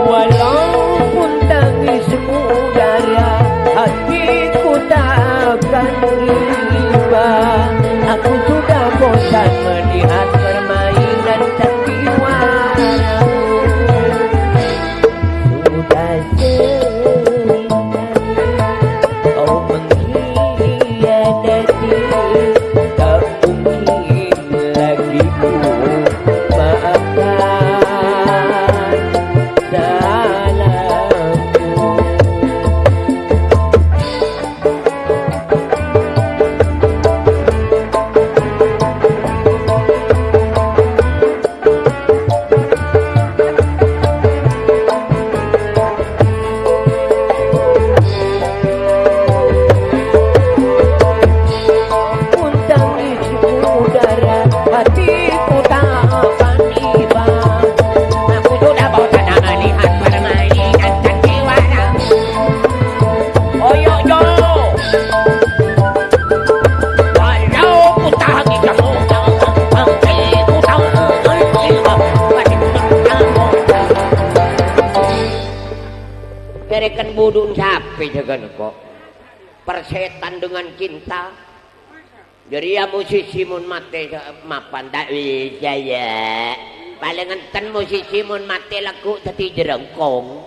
walaupun tangis udara hatiku takkan riba. Aku sudah bosan melihat permainan sandiwaramu. Sudah sering kau mengkhianati, tak mungkin lagi ku maafkan salahku. Pun tangis udara hatiku tak akan iba. Aku sudah bosan melihat permainan sandiwaramu. Oh yo yo, walaupun tangis udara hatiku tak akan iba. Kerekan budun sapi jaga kok persetan dengan cinta. Jadi ya musisi mun mate mapan tak bisa ya. Paling enten musisi mun mate lagu tadi jerengkong.